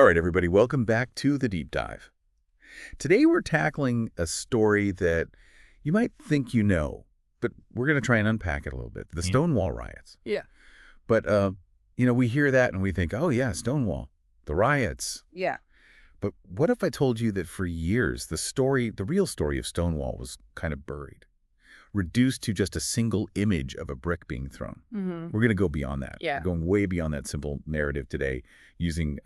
All right, everybody, welcome back to The Deep Dive. Today we're tackling a story that you might think you know, but we're going to try and unpack it a little bit. The Stonewall riots. Yeah. But, we hear that and we think, oh, yeah, Stonewall, the riots. Yeah. But what if I told you that for years, the real story of Stonewall was kind of buried, reduced to just a single image of a brick being thrown? Mm-hmm. We're going to go beyond that. Yeah. We're going way beyond that simple narrative today, using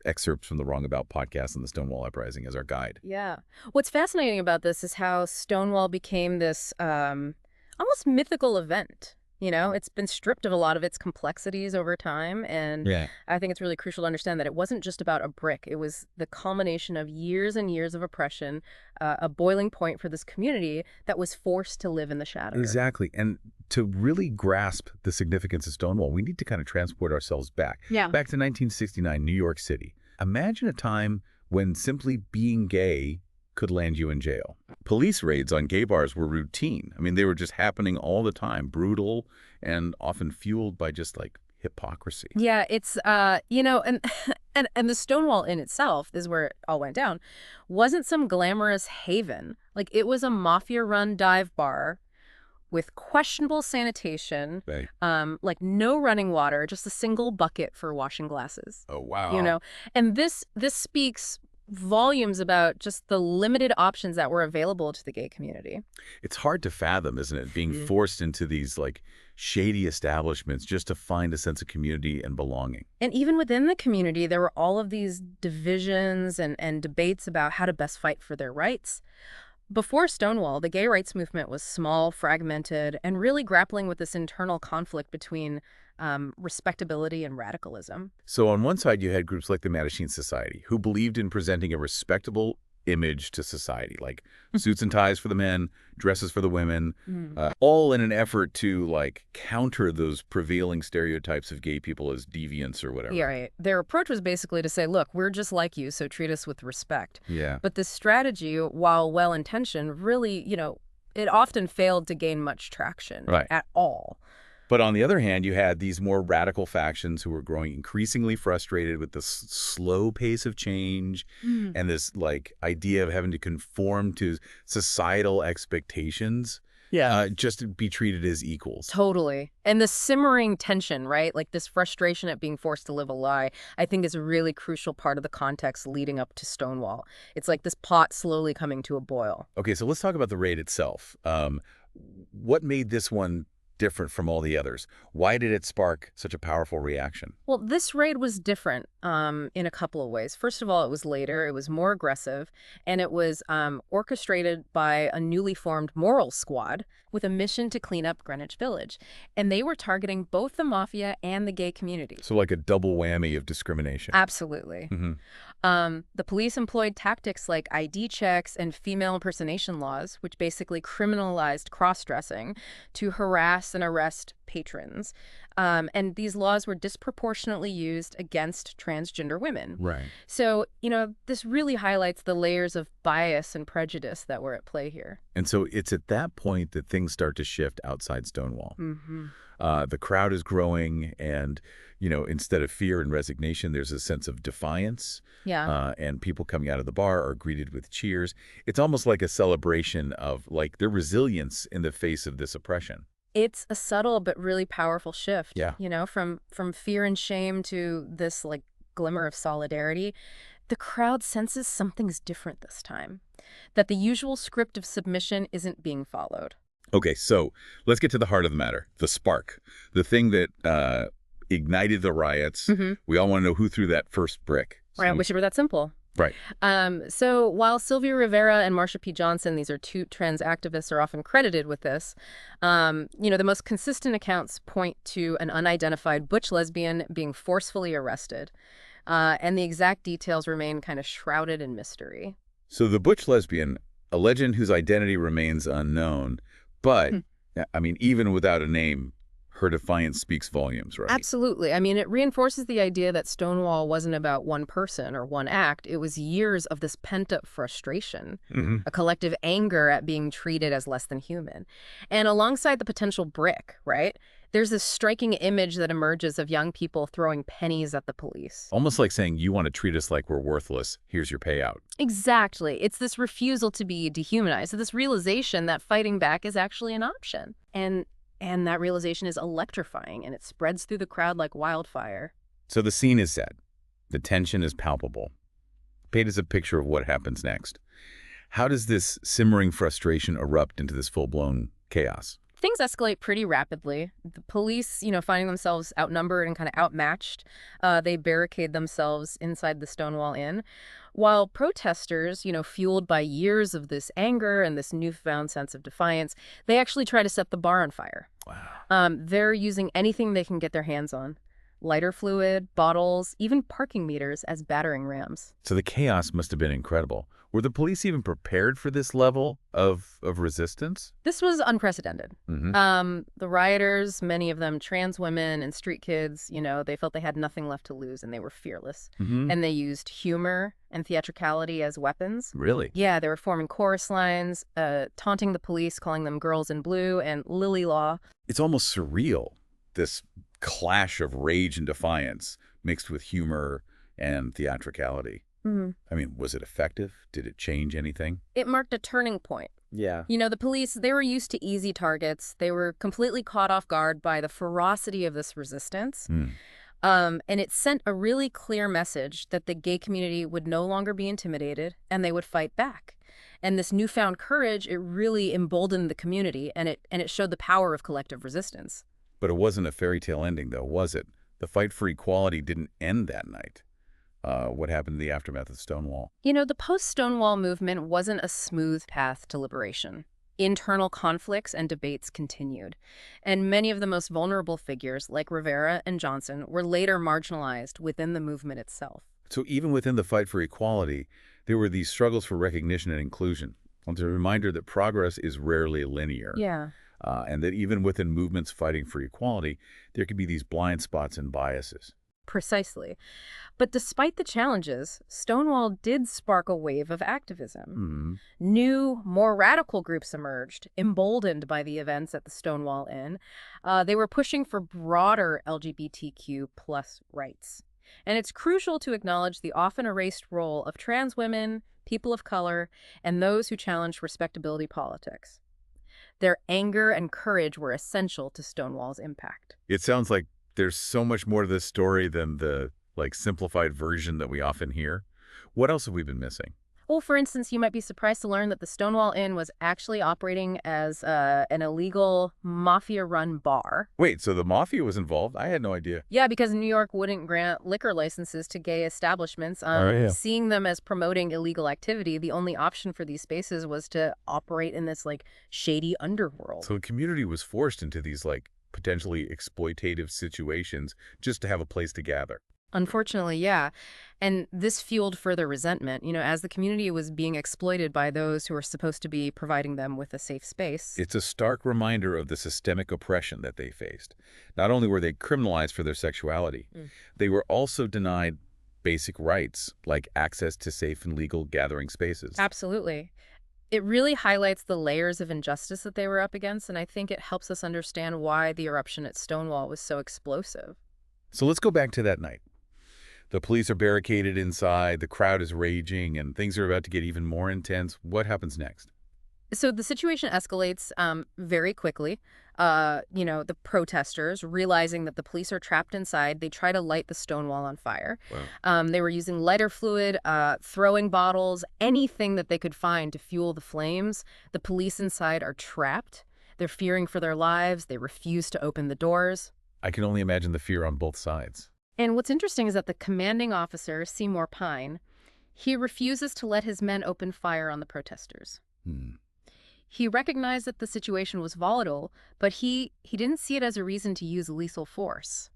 excerpts from the Wrong About podcast and the Stonewall Uprising as our guide. Yeah. What's fascinating about this is how Stonewall became this almost mythical event. You know, it's been stripped of a lot of its complexities over time, and Yeah. I think it's really crucial to understand that it wasn't just about a brick. It was the culmination of years and years of oppression, a boiling point for this community that was forced to live in the shadows. Exactly. And to really grasp the significance of Stonewall, we need to kind of transport ourselves back. Yeah. Back to 1969, New York City. Imagine a time when simply being gay could land you in jail. Police raids on gay bars were routine. I mean, they were just happening all the time, brutal and often fueled by just like hypocrisy. Yeah, it's and the Stonewall in itself is where it all went down. Wasn't some glamorous haven. Like, it was a mafia-run dive bar with questionable sanitation, Right. like no running water, just a single bucket for washing glasses. Oh, wow. You know, and this speaks volumes about just the limited options that were available to the gay community. It's hard to fathom, isn't it, being forced into these like shady establishments just to find a sense of community and belonging. And even within the community, there were all of these divisions and debates about how to best fight for their rights. Before Stonewall, the gay rights movement was small, fragmented, and really grappling with this internal conflict between respectability and radicalism. So on one side, you had groups like the Mattachine Society, who believed in presenting a respectable image to society, like suits and ties for the men, dresses for the women, all in an effort to like counter those prevailing stereotypes of gay people as deviants or whatever. Yeah, right. Their approach was basically to say, look, we're just like you, so treat us with respect. Yeah. But this strategy, while well-intentioned, really, it often failed to gain much traction at all. But on the other hand, you had these more radical factions who were growing increasingly frustrated with the slow pace of change and this like idea of having to conform to societal expectations. Yeah. Just to be treated as equals. Totally. And the simmering tension, right? Like this frustration at being forced to live a lie, I think is a really crucial part of the context leading up to Stonewall. It's like this pot slowly coming to a boil. Okay, so let's talk about the raid itself. What made this one different from all the others? Why did it spark such a powerful reaction? Well, this raid was different in a couple of ways. First of all, it was later, it was more aggressive, and it was orchestrated by a newly formed moral squad with a mission to clean up Greenwich Village. And they were targeting both the mafia and the gay community. So like a double whammy of discrimination. Absolutely. The police employed tactics like ID checks and female impersonation laws, which basically criminalized cross-dressing, to harass and arrest patrons. And these laws were disproportionately used against transgender women. Right. So, this really highlights the layers of bias and prejudice that were at play here. And so it's at that point that things start to shift outside Stonewall. The crowd is growing, and, instead of fear and resignation, there's a sense of defiance. Yeah. And people coming out of the bar are greeted with cheers. It's almost like a celebration of like their resilience in the face of this oppression. It's a subtle but really powerful shift. Yeah. From fear and shame to this like glimmer of solidarity. The crowd senses something's different this time, that the usual script of submission isn't being followed. Okay, so let's get to the heart of the matter, the spark, the thing that ignited the riots. We all want to know who threw that first brick. Right, which were that simple. Right. So while Sylvia Rivera and Marsha P. Johnson, these are two trans activists, are often credited with this, the most consistent accounts point to an unidentified butch lesbian being forcefully arrested. And the exact details remain kind of shrouded in mystery. So the butch lesbian, a legend whose identity remains unknown, but, I mean, even without a name, Her defiance speaks volumes, right? Absolutely. I mean, it reinforces the idea that Stonewall wasn't about one person or one act. It was years of this pent-up frustration, Hmm. a collective anger at being treated as less than human. And alongside the potential brick, right, there's this striking image that emerges of young people throwing pennies at the police. Almost like saying, you want to treat us like we're worthless. Here's your payout. Exactly. It's this refusal to be dehumanized, this realization that fighting back is actually an option. And that realization is electrifying, and it spreads through the crowd like wildfire. So the scene is set. The tension is palpable. Paint us a picture of what happens next. How does this simmering frustration erupt into this full-blown chaos? Things escalate pretty rapidly. The police, finding themselves outnumbered and kind of outmatched, they barricade themselves inside the Stonewall Inn, while protesters, fueled by years of this anger and this newfound sense of defiance, they actually try to set the bar on fire. Wow. They're using anything they can get their hands on. Lighter fluid, bottles, even parking meters as battering rams. So the chaos must have been incredible. Were the police even prepared for this level of resistance? This was unprecedented. Mm-hmm. The rioters, many of them trans women and street kids, they felt they had nothing left to lose and they were fearless. Mm-hmm. And they used humor and theatricality as weapons. Really? Yeah, they were forming chorus lines, taunting the police, calling them girls in blue and lily law. It's almost surreal, this clash of rage and defiance mixed with humor and theatricality. Mm-hmm. I mean, was it effective? Did it change anything? It marked a turning point. Yeah. The police, they were used to easy targets. They were completely caught off guard by the ferocity of this resistance. Mm. And it sent a really clear message that the gay community would no longer be intimidated and they would fight back. And this newfound courage, it really emboldened the community and it showed the power of collective resistance. But it wasn't a fairy tale ending, though, was it? The fight for equality didn't end that night. What happened in the aftermath of Stonewall? The post-Stonewall movement wasn't a smooth path to liberation. Internal conflicts and debates continued, and many of the most vulnerable figures, like Rivera and Johnson, were later marginalized within the movement itself. So even within the fight for equality, there were these struggles for recognition and inclusion. It's a reminder that progress is rarely linear. Yeah. And that even within movements fighting for equality, there could be these blind spots and biases. Precisely. But despite the challenges, Stonewall did spark a wave of activism. Mm-hmm. New, more radical groups emerged, emboldened by the events at the Stonewall Inn. They were pushing for broader LGBTQ plus rights. And it's crucial to acknowledge the often erased role of trans women, people of color, and those who challenged respectability politics. Their anger and courage were essential to Stonewall's impact. It sounds like there's so much more to this story than the simplified version that we often hear. What else have we been missing? Well, for instance, you might be surprised to learn that the Stonewall Inn was actually operating as an illegal mafia-run bar. Wait, so the mafia was involved? I had no idea. Yeah, because New York wouldn't grant liquor licenses to gay establishments. Yeah. Seeing them as promoting illegal activity, the only option for these spaces was to operate in this shady underworld. So the community was forced into these potentially exploitative situations just to have a place to gather. Unfortunately, yeah. And this fueled further resentment, as the community was being exploited by those who were supposed to be providing them with a safe space. It's a stark reminder of the systemic oppression that they faced. Not only were they criminalized for their sexuality, they were also denied basic rights like access to safe and legal gathering spaces. Absolutely. It really highlights the layers of injustice that they were up against, and I think it helps us understand why the eruption at Stonewall was so explosive. So let's go back to that night. The police are barricaded inside, the crowd is raging, and things are about to get even more intense. What happens next? So the situation escalates very quickly. The protesters, realizing that the police are trapped inside, they try to light the Stonewall on fire. Wow. They were using lighter fluid, throwing bottles, anything that they could find to fuel the flames. The police inside are trapped. They're fearing for their lives. They refuse to open the doors. I can only imagine the fear on both sides. And what's interesting is that the commanding officer, Seymour Pine, he refuses to let his men open fire on the protesters. He recognized that the situation was volatile, but he didn't see it as a reason to use lethal force.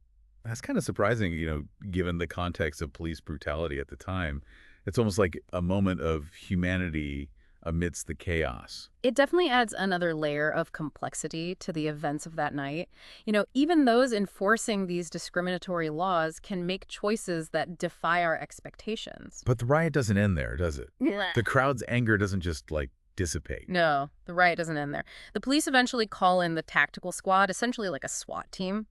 That's kind of surprising, given the context of police brutality at the time. It's almost like a moment of humanity amidst the chaos. It definitely adds another layer of complexity to the events of that night. Even those enforcing these discriminatory laws can make choices that defy our expectations. But the riot doesn't end there, does it? Blech. The crowd's anger doesn't just, dissipate. No, the riot doesn't end there. The police eventually call in the tactical squad, essentially like a SWAT team.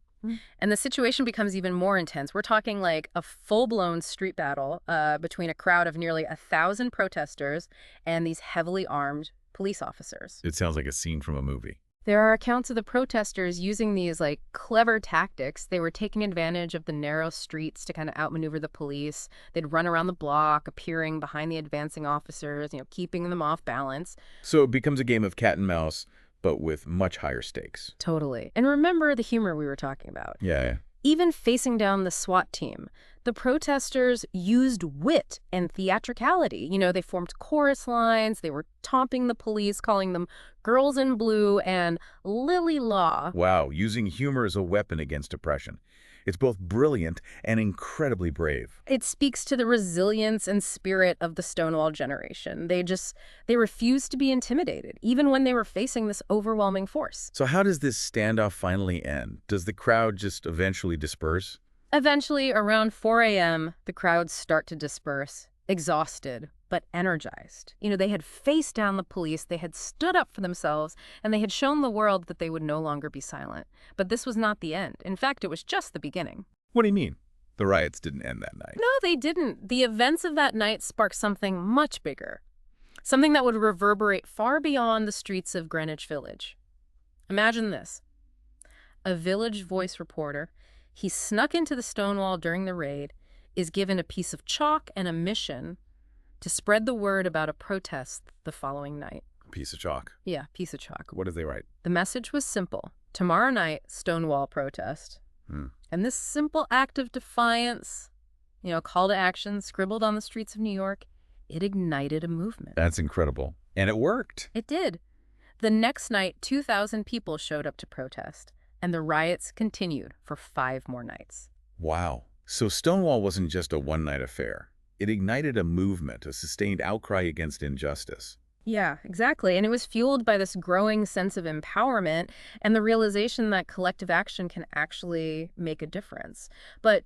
And the situation becomes even more intense. We're talking like a full-blown street battle between a crowd of nearly 1,000 protesters and these heavily armed police officers. It sounds like a scene from a movie. There are accounts of the protesters using these clever tactics. They were taking advantage of the narrow streets to kind of outmaneuver the police. They'd run around the block, appearing behind the advancing officers, keeping them off balance. So it becomes a game of cat and mouse, but with much higher stakes. Totally. And remember the humor we were talking about. Yeah. Even facing down the SWAT team, the protesters used wit and theatricality. They formed chorus lines, they were taunting the police, calling them girls in blue and Lily Law. Wow, using humor as a weapon against oppression. It's both brilliant and incredibly brave. It speaks to the resilience and spirit of the Stonewall generation. They refused to be intimidated, even when they were facing this overwhelming force. So how does this standoff finally end? Does the crowd just eventually disperse? Eventually, around 4 a.m., the crowds start to disperse, exhausted, but energized. They had faced down the police, they had stood up for themselves, and they had shown the world that they would no longer be silent. But this was not the end. In fact, it was just the beginning. What do you mean? The riots didn't end that night. No, they didn't. The events of that night sparked something much bigger. Something that would reverberate far beyond the streets of Greenwich Village. Imagine this. A Village Voice reporter, he snuck into the Stonewall during the raid, is given a piece of chalk and a mission to spread the word about a protest the following night. Piece of chalk. Yeah, piece of chalk. What did they write? The message was simple. Tomorrow night, Stonewall protest. And this simple act of defiance, call to action, scribbled on the streets of New York, it ignited a movement. That's incredible. And it worked. It did. The next night, 2,000 people showed up to protest, and the riots continued for 5 more nights. Wow. So Stonewall wasn't just a one-night affair. It ignited a movement, a sustained outcry against injustice. Yeah, exactly. And it was fueled by this growing sense of empowerment and the realization that collective action can actually make a difference. But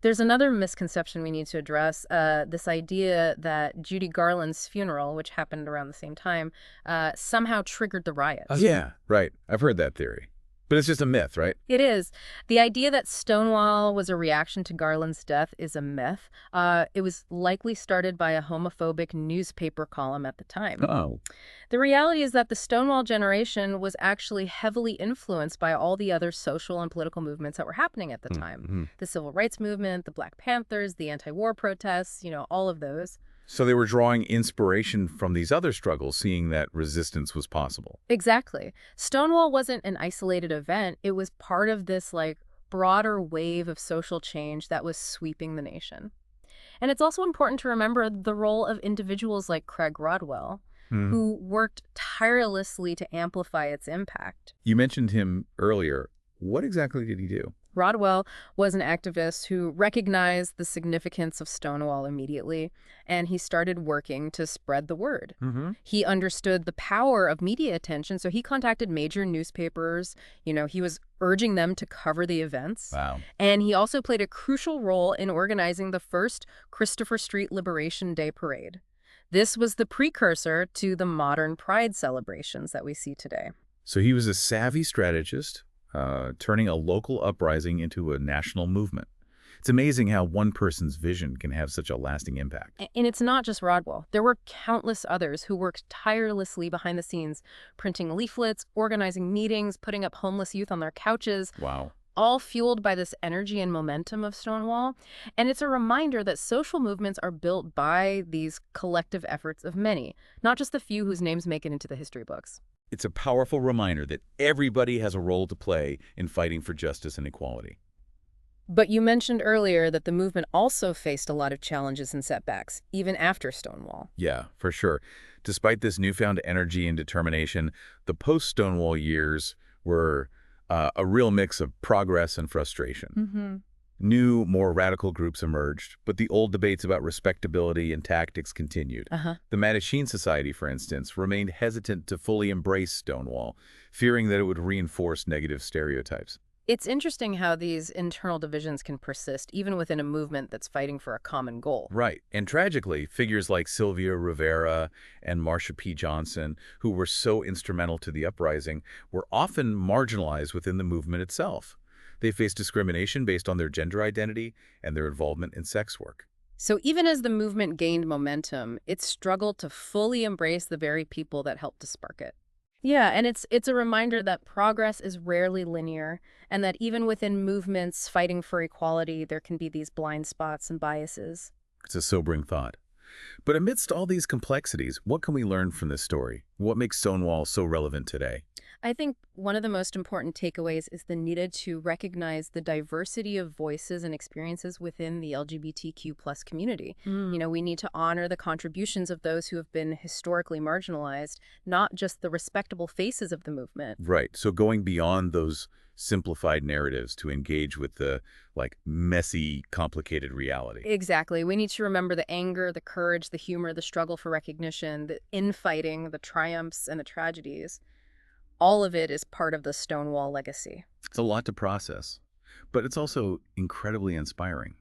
there's another misconception we need to address, this idea that Judy Garland's funeral, which happened around the same time, somehow triggered the riots. Yeah, right. I've heard that theory. But it's just a myth, right? It is. The idea that Stonewall was a reaction to Garland's death is a myth. It was likely started by a homophobic newspaper column at the time. Oh. The reality is that the Stonewall generation was actually heavily influenced by all the other social and political movements that were happening at the time. The Civil Rights Movement, the Black Panthers, the anti-war protests, all of those. So they were drawing inspiration from these other struggles, seeing that resistance was possible. Exactly. Stonewall wasn't an isolated event. It was part of this broader wave of social change that was sweeping the nation. And it's also important to remember the role of individuals like Craig Rodwell, who worked tirelessly to amplify its impact. You mentioned him earlier. What exactly did he do? Rodwell was an activist who recognized the significance of Stonewall immediately, and he started working to spread the word. He understood the power of media attention, so he contacted major newspapers. He was urging them to cover the events. Wow. And he also played a crucial role in organizing the first Christopher Street Liberation Day Parade. This was the precursor to the modern Pride celebrations that we see today. So he was a savvy strategist, turning a local uprising into a national movement. It's amazing how one person's vision can have such a lasting impact. And it's not just Rodwell. There were countless others who worked tirelessly behind the scenes, printing leaflets, organizing meetings, putting up homeless youth on their couches. Wow. All fueled by this energy and momentum of Stonewall. And it's a reminder that social movements are built by these collective efforts of many, not just the few whose names make it into the history books. It's a powerful reminder that everybody has a role to play in fighting for justice and equality. But you mentioned earlier that the movement also faced a lot of challenges and setbacks, even after Stonewall. Yeah, for sure. Despite this newfound energy and determination, the post-Stonewall years were a real mix of progress and frustration. New, more radical groups emerged, but the old debates about respectability and tactics continued. Uh-huh. The Mattachine Society, for instance, remained hesitant to fully embrace Stonewall, fearing that it would reinforce negative stereotypes. It's interesting how these internal divisions can persist even within a movement that's fighting for a common goal. Right. And tragically, figures like Sylvia Rivera and Marsha P. Johnson, who were so instrumental to the uprising, were often marginalized within the movement itself. They faced discrimination based on their gender identity and their involvement in sex work. So even as the movement gained momentum, it struggled to fully embrace the very people that helped to spark it. Yeah, and it's a reminder that progress is rarely linear, and that even within movements fighting for equality, there can be these blind spots and biases. It's a sobering thought. But amidst all these complexities, what can we learn from this story? What makes Stonewall so relevant today? I think one of the most important takeaways is the need to recognize the diversity of voices and experiences within the LGBTQ plus community. We need to honor the contributions of those who have been historically marginalized, not just the respectable faces of the movement. Right. So going beyond those simplified narratives to engage with the, messy, complicated reality. Exactly. We need to remember the anger, the courage, the humor, the struggle for recognition, the infighting, the triumphs, and the tragedies. All of it is part of the Stonewall legacy. It's a lot to process, but it's also incredibly inspiring.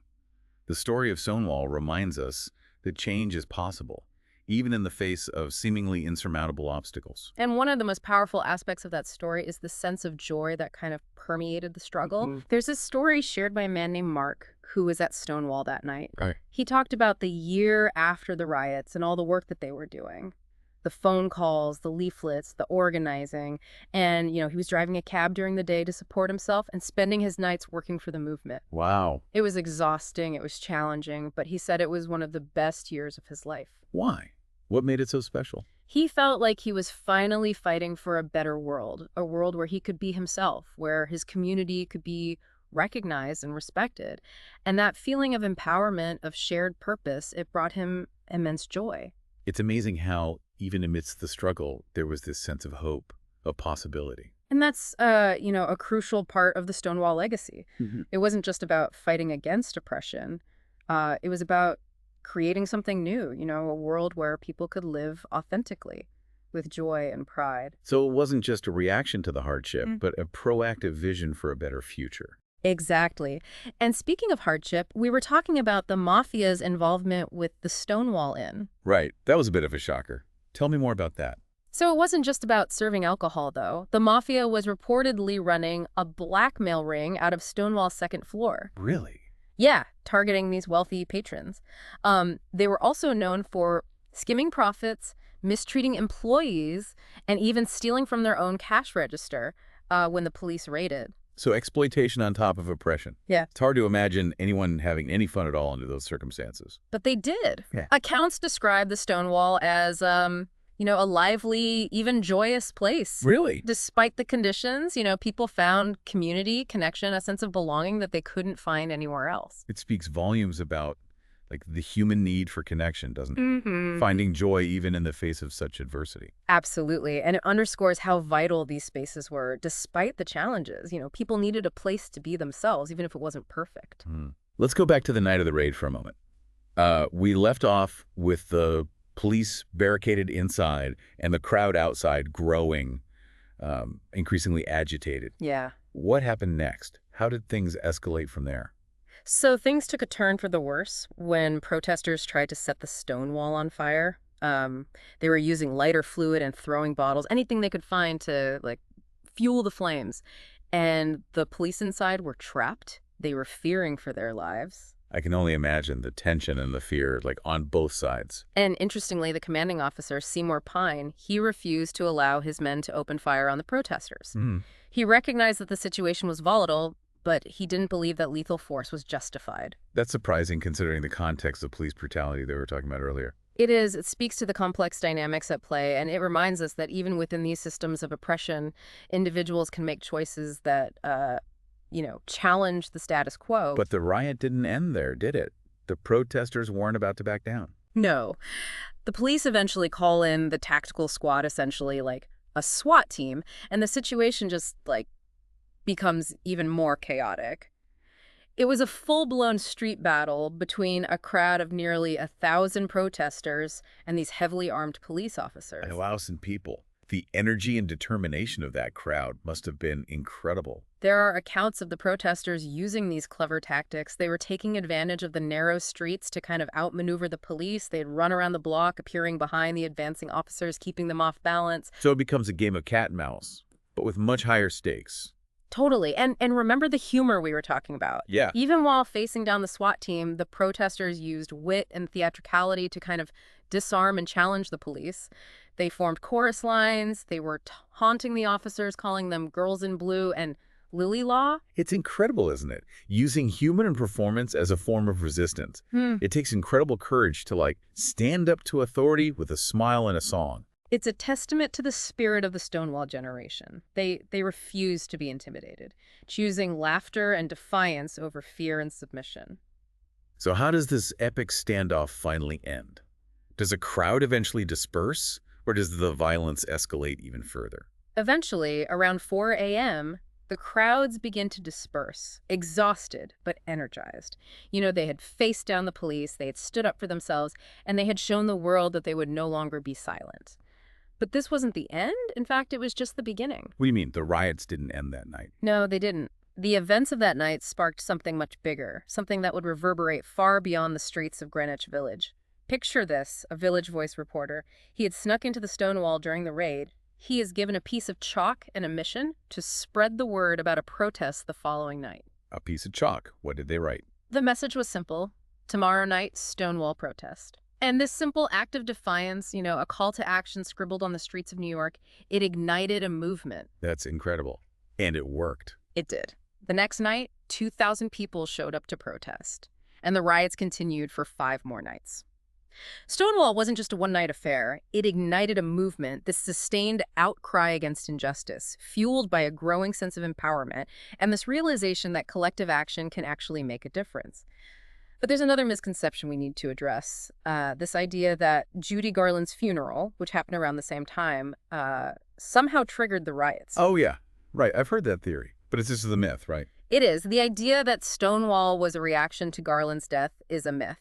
The story of Stonewall reminds us that change is possible, even in the face of seemingly insurmountable obstacles. And one of the most powerful aspects of that story is the sense of joy that kind of permeated the struggle. There's a story shared by a man named Mark who was at Stonewall that night. Right. He talked about the year after the riots and all the work that they were doing. The phone calls, the leaflets, the organizing. And, he was driving a cab during the day to support himself and spending his nights working for the movement. Wow. It was exhausting, it was challenging, but he said it was one of the best years of his life. Why? What made it so special? He felt like he was finally fighting for a better world, a world where he could be himself, where his community could be recognized and respected. And that feeling of empowerment, of shared purpose, it brought him immense joy. It's amazing how, even amidst the struggle, there was this sense of hope, of possibility. And that's, a crucial part of the Stonewall legacy. It wasn't just about fighting against oppression. It was about creating something new, a world where people could live authentically with joy and pride. So it wasn't just a reaction to the hardship, but a proactive vision for a better future. Exactly. And speaking of hardship, we were talking about the mafia's involvement with the Stonewall Inn. Right. That was a bit of a shocker. Tell me more about that. So it wasn't just about serving alcohol, though. The mafia was reportedly running a blackmail ring out of Stonewall's second floor. Really? Yeah, targeting these wealthy patrons. They were also known for skimming profits, mistreating employees, and even stealing from their own cash register when the police raided. So exploitation on top of oppression. Yeah. It's hard to imagine anyone having any fun at all under those circumstances. But they did. Yeah. Accounts describe the Stonewall as, a lively, even joyous place. Really? Despite the conditions, people found community, connection, a sense of belonging that they couldn't find anywhere else. It speaks volumes about the human need for connection, doesn't it? Mm-hmm. Finding joy even in the face of such adversity. Absolutely. And it underscores how vital these spaces were, despite the challenges. People needed a place to be themselves, even if it wasn't perfect. Let's go back to the night of the raid for a moment. We left off with the police barricaded inside and the crowd outside growing, increasingly agitated. Yeah. What happened next? How did things escalate from there? So things took a turn for the worse when protesters tried to set the Stonewall on fire. They were using lighter fluid and throwing bottles, anything they could find to, fuel the flames. And the police inside were trapped. They were fearing for their lives. I can only imagine the tension and the fear, on both sides. And interestingly, the commanding officer, Seymour Pine, he refused to allow his men to open fire on the protesters. He recognized that the situation was volatile, but he didn't believe that lethal force was justified. That's surprising considering the context of police brutality that we were talking about earlier. It is. It speaks to the complex dynamics at play, and it reminds us that even within these systems of oppression, individuals can make choices that, challenge the status quo. But the riot didn't end there, did it? The protesters weren't about to back down. No. The police eventually call in the tactical squad, essentially like a SWAT team, and the situation just, becomes even more chaotic. It was a full-blown street battle between a crowd of nearly 1,000 protesters and these heavily armed police A officers. thousand people. The energy and determination of that crowd must have been incredible. There are accounts of the protesters using these clever tactics. They were taking advantage of the narrow streets to kind of outmaneuver the police. They'd run around the block, appearing behind the advancing officers, keeping them off balance. So it becomes a game of cat and mouse, but with much higher stakes. Totally. And remember the humor we were talking about. Yeah. Even while facing down the SWAT team, the protesters used wit and theatricality to kind of disarm and challenge the police. They formed chorus lines. They were taunting the officers, calling them girls in blue and Lily Law. It's incredible, isn't it? Using human and performance as a form of resistance. It takes incredible courage to, like, stand up to authority with a smile and a song. It's a testament to the spirit of the Stonewall generation. They refused to be intimidated, choosing laughter and defiance over fear and submission. So how does this epic standoff finally end? Does a crowd eventually disperse, or does the violence escalate even further? Eventually, around 4 a.m., the crowds begin to disperse, exhausted but energized. They had faced down the police, they had stood up for themselves, and they had shown the world that they would no longer be silent. But this wasn't the end. In fact, it was just the beginning. What do you mean, the riots didn't end that night? No, they didn't. The events of that night sparked something much bigger, something that would reverberate far beyond the streets of Greenwich Village. Picture this, a Village Voice reporter. He had snuck into the Stonewall during the raid. He is given a piece of chalk and a mission to spread the word about a protest the following night. A piece of chalk. What did they write? The message was simple: tomorrow night, Stonewall protest. And this simple act of defiance, a call to action scribbled on the streets of New York, it ignited a movement. That's incredible. And it worked. It did. The next night, 2,000 people showed up to protest, and the riots continued for 5 more nights. Stonewall wasn't just a one-night affair. It ignited a movement, this sustained outcry against injustice, fueled by a growing sense of empowerment and this realization that collective action can actually make a difference. But there's another misconception we need to address. This idea that Judy Garland's funeral, which happened around the same time, somehow triggered the riots. Oh, yeah. Right. I've heard that theory. But it's just the myth, right? It is. The idea that Stonewall was a reaction to Garland's death is a myth.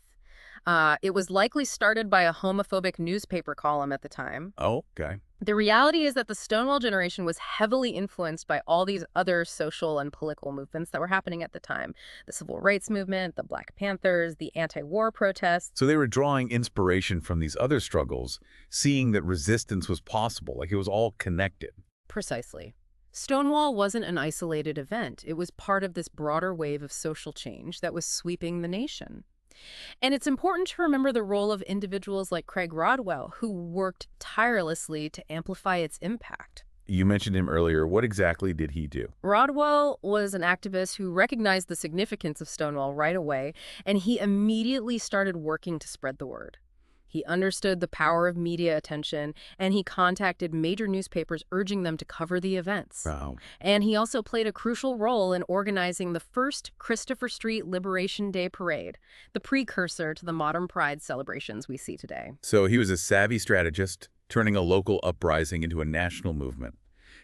It was likely started by a homophobic newspaper column at the time. Oh, okay. The reality is that the Stonewall generation was heavily influenced by all these other social and political movements that were happening at the time. The Civil Rights Movement, the Black Panthers, the anti-war protests. So they were drawing inspiration from these other struggles, seeing that resistance was possible, like it was all connected. Precisely. Stonewall wasn't an isolated event. It was part of this broader wave of social change that was sweeping the nation. And it's important to remember the role of individuals like Craig Rodwell, who worked tirelessly to amplify its impact. You mentioned him earlier. What exactly did he do? Rodwell was an activist who recognized the significance of Stonewall right away, and he immediately started working to spread the word. He understood the power of media attention, and he contacted major newspapers urging them to cover the events. Wow. And he also played a crucial role in organizing the first Christopher Street Liberation Day Parade, the precursor to the modern Pride celebrations we see today. So he was a savvy strategist, turning a local uprising into a national movement.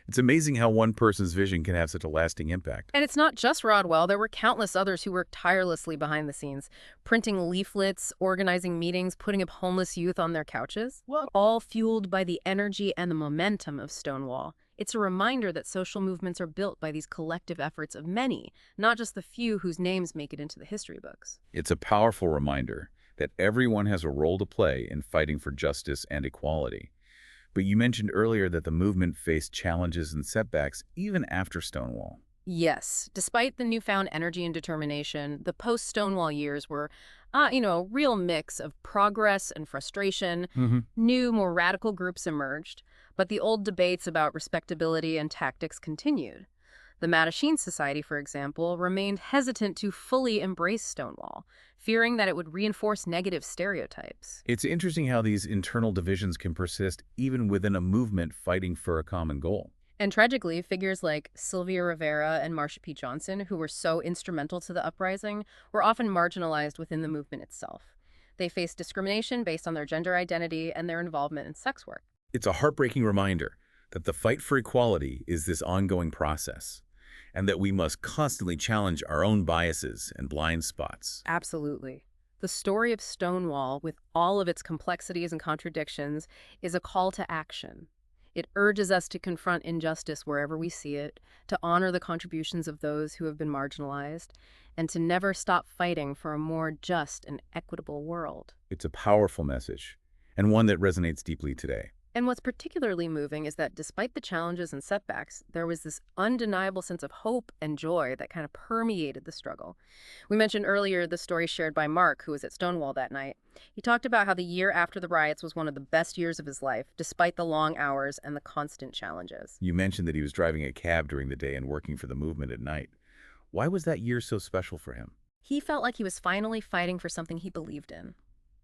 It's amazing how one person's vision can have such a lasting impact. And it's not just Rodwell. There were countless others who worked tirelessly behind the scenes, printing leaflets, organizing meetings, putting up homeless youth on their couches, all fueled by the energy and the momentum of Stonewall. It's a reminder that social movements are built by these collective efforts of many, not just the few whose names make it into the history books. It's a powerful reminder that everyone has a role to play in fighting for justice and equality. But you mentioned earlier that the movement faced challenges and setbacks even after Stonewall. Yes, despite the newfound energy and determination, the post-Stonewall years were, a real mix of progress and frustration. New, more radical groups emerged, but the old debates about respectability and tactics continued. The Mattachine Society, for example, remained hesitant to fully embrace Stonewall, fearing that it would reinforce negative stereotypes. It's interesting how these internal divisions can persist even within a movement fighting for a common goal. And tragically, figures like Sylvia Rivera and Marsha P. Johnson, who were so instrumental to the uprising, were often marginalized within the movement itself. They faced discrimination based on their gender identity and their involvement in sex work. It's a heartbreaking reminder that the fight for equality is this ongoing process. and that we must constantly challenge our own biases and blind spots. Absolutely. The story of Stonewall, with all of its complexities and contradictions, is a call to action. It urges us to confront injustice wherever we see it, to honor the contributions of those who have been marginalized, and to never stop fighting for a more just and equitable world. It's a powerful message, and one that resonates deeply today. And what's particularly moving is that despite the challenges and setbacks, there was this undeniable sense of hope and joy that kind of permeated the struggle. We mentioned earlier the story shared by Mark, who was at Stonewall that night. He talked about how the year after the riots was one of the best years of his life, despite the long hours and the constant challenges. You mentioned that he was driving a cab during the day and working for the movement at night. Why was that year so special for him? He felt like he was finally fighting for something he believed in,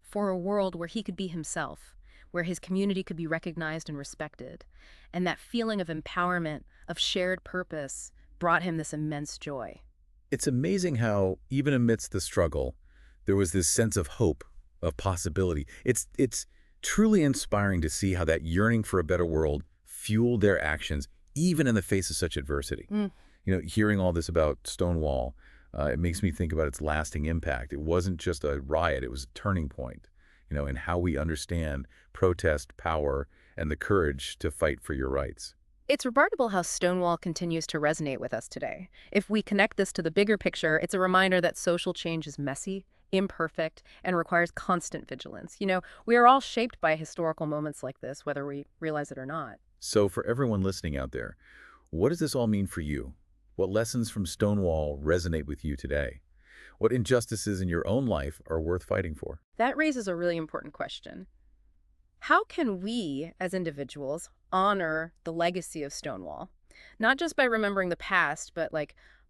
for a world where he could be himself, where his community could be recognized and respected. And that feeling of empowerment, of shared purpose, brought him this immense joy. It's amazing how, even amidst the struggle, there was this sense of hope, of possibility. It's truly inspiring to see how that yearning for a better world fueled their actions, even in the face of such adversity. Hearing all this about Stonewall, it makes me think about its lasting impact. It wasn't just a riot, it was a turning point, in how we understand protest, power, and the courage to fight for your rights. It's remarkable how Stonewall continues to resonate with us today. If we connect this to the bigger picture, it's a reminder that social change is messy, imperfect, and requires constant vigilance. We are all shaped by historical moments like this, whether we realize it or not. So for everyone listening out there, what does this all mean for you? What lessons from Stonewall resonate with you today? What injustices in your own life are worth fighting for? That raises a really important question. How can we, as individuals, honor the legacy of Stonewall? Not just by remembering the past, but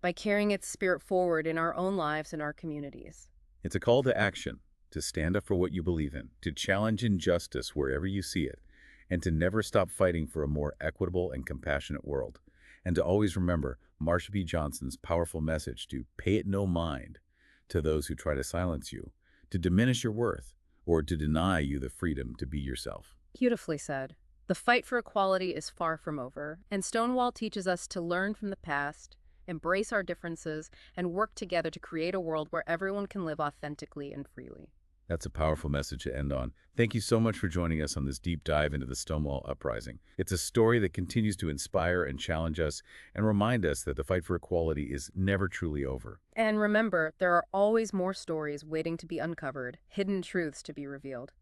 by carrying its spirit forward in our own lives and our communities. It's a call to action, to stand up for what you believe in, to challenge injustice wherever you see it, and to never stop fighting for a more equitable and compassionate world. And to always remember Marsha P. Johnson's powerful message to pay it no mind to those who try to silence you, to diminish your worth, or to deny you the freedom to be yourself. Beautifully said. The fight for equality is far from over, and Stonewall teaches us to learn from the past, embrace our differences, and work together to create a world where everyone can live authentically and freely. That's a powerful message to end on. Thank you so much for joining us on this deep dive into the Stonewall Uprising. It's a story that continues to inspire and challenge us and remind us that the fight for equality is never truly over. And remember, there are always more stories waiting to be uncovered, hidden truths to be revealed.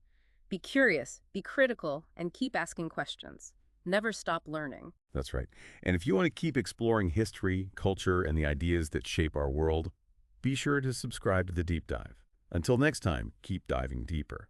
Be curious, be critical, and keep asking questions. Never stop learning. That's right. And if you want to keep exploring history, culture, and the ideas that shape our world, be sure to subscribe to The Deep Dive. Until next time, keep diving deeper.